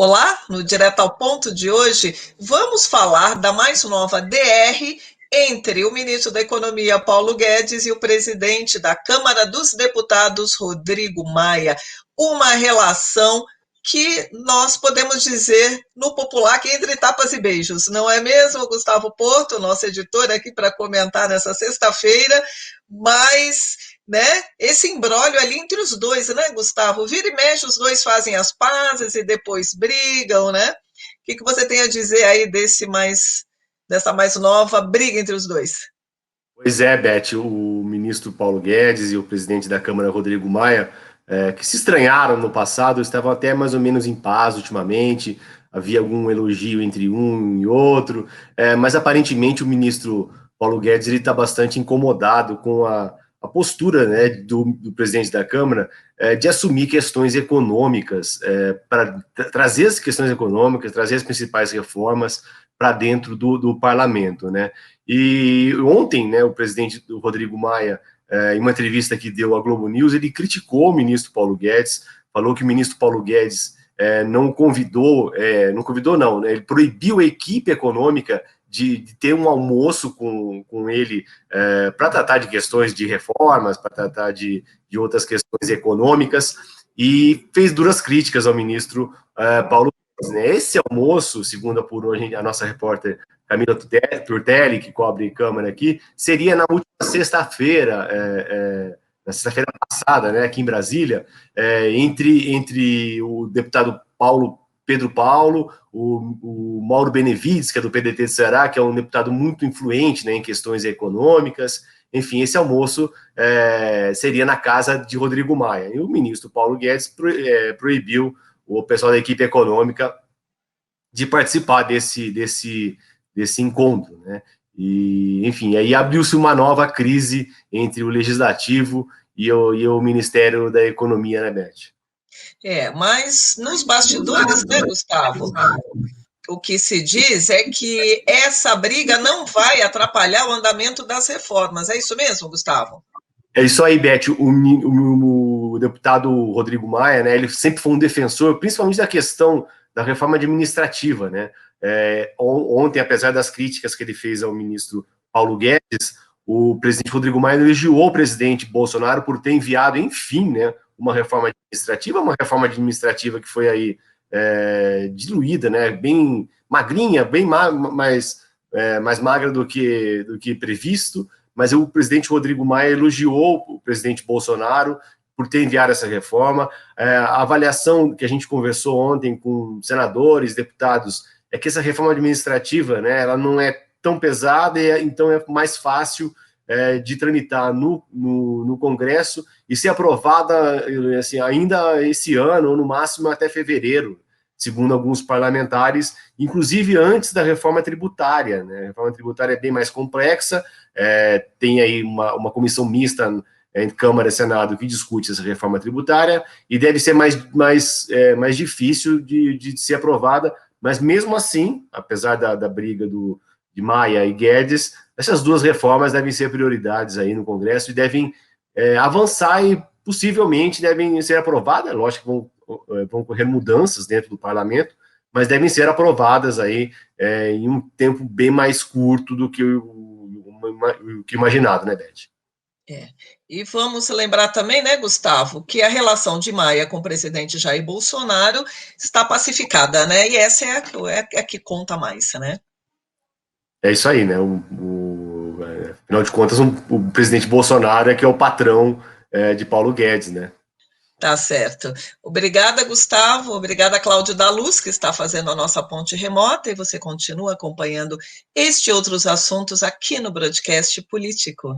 Olá, no Direto ao Ponto de hoje, vamos falar da mais nova DR entre o ministro da Economia, Paulo Guedes, e o presidente da Câmara dos Deputados, Rodrigo Maia. Uma relação que nós podemos dizer no popular que é entre tapas e beijos, não é mesmo, Gustavo Porto, nosso editor aqui para comentar nessa sexta-feira, mas esse imbróglio ali entre os dois, né, Gustavo? Vira e mexe, os dois fazem as pazes e depois brigam, né? O que você tem a dizer aí dessa mais nova briga entre os dois? Pois é, Beth, o ministro Paulo Guedes e o presidente da Câmara, Rodrigo Maia, que se estranharam no passado, estavam até mais ou menos em paz ultimamente, havia algum elogio entre um e outro, mas aparentemente o ministro Paulo Guedes está bastante incomodado com a postura, né, do presidente da Câmara de assumir questões econômicas, para trazer as questões econômicas, trazer as principais reformas para dentro do parlamento, né? E ontem, né, o presidente do Rodrigo Maia, em uma entrevista que deu à Globo News, ele criticou o ministro Paulo Guedes, falou que o ministro Paulo Guedes não convidou, não, né, ele proibiu a equipe econômica de ter um almoço com ele para tratar de questões de reformas, para tratar de outras questões econômicas, e fez duras críticas ao ministro Paulo Guedes, né? Esse almoço, segundo apurou a nossa repórter Camila Turtelli, que cobre Câmara aqui, seria na última sexta-feira, na sexta-feira passada, né, aqui em Brasília, entre o deputado Pedro Paulo, o Mauro Benevides, que é do PDT de Ceará, que é um deputado muito influente, né, em questões econômicas. Enfim, esse almoço seria na casa de Rodrigo Maia. E o ministro Paulo Guedes proibiu o pessoal da equipe econômica de participar desse encontro, né? E, enfim, aí abriu-se uma nova crise entre o Legislativo e o Ministério da Economia, né, Beth? Mas nos bastidores, né, Gustavo? O que se diz é que essa briga não vai atrapalhar o andamento das reformas. É isso mesmo, Gustavo? É isso aí, Beth. O deputado Rodrigo Maia, né, ele sempre foi um defensor, principalmente da questão da reforma administrativa, né? Ontem, apesar das críticas que ele fez ao ministro Paulo Guedes, o presidente Rodrigo Maia elogiou o presidente Bolsonaro por ter enviado, enfim, né, uma reforma administrativa que foi aí diluída, né, bem magrinha, bem mais magra do que previsto, mas o presidente Rodrigo Maia elogiou o presidente Bolsonaro por ter enviado essa reforma. A avaliação que a gente conversou ontem com senadores, deputados, é que essa reforma administrativa, né, ela não é tão pesada, então é mais fácil de tramitar no Congresso e ser aprovada assim, ainda esse ano, ou no máximo até fevereiro, segundo alguns parlamentares, inclusive antes da reforma tributária, né? A reforma tributária é bem mais complexa, tem aí uma comissão mista entre Câmara e Senado que discute essa reforma tributária e deve ser mais difícil de ser aprovada, mas mesmo assim, apesar da briga de Maia e Guedes, essas duas reformas devem ser prioridades aí no Congresso e devem avançar e possivelmente devem ser aprovadas. Lógico que vão ocorrer mudanças dentro do parlamento, mas devem ser aprovadas aí em um tempo bem mais curto do que o que imaginado, né, Beth? E vamos lembrar também, né, Gustavo, que a relação de Maia com o presidente Jair Bolsonaro está pacificada, né? E essa é a que conta mais, né? É isso aí, né? Afinal de contas, o presidente Bolsonaro é que é o patrão de Paulo Guedes, né? Tá certo. Obrigada, Gustavo. Obrigada, Cláudio da Luz, que está fazendo a nossa ponte remota, e você continua acompanhando este e outros assuntos aqui no Broadcast Político.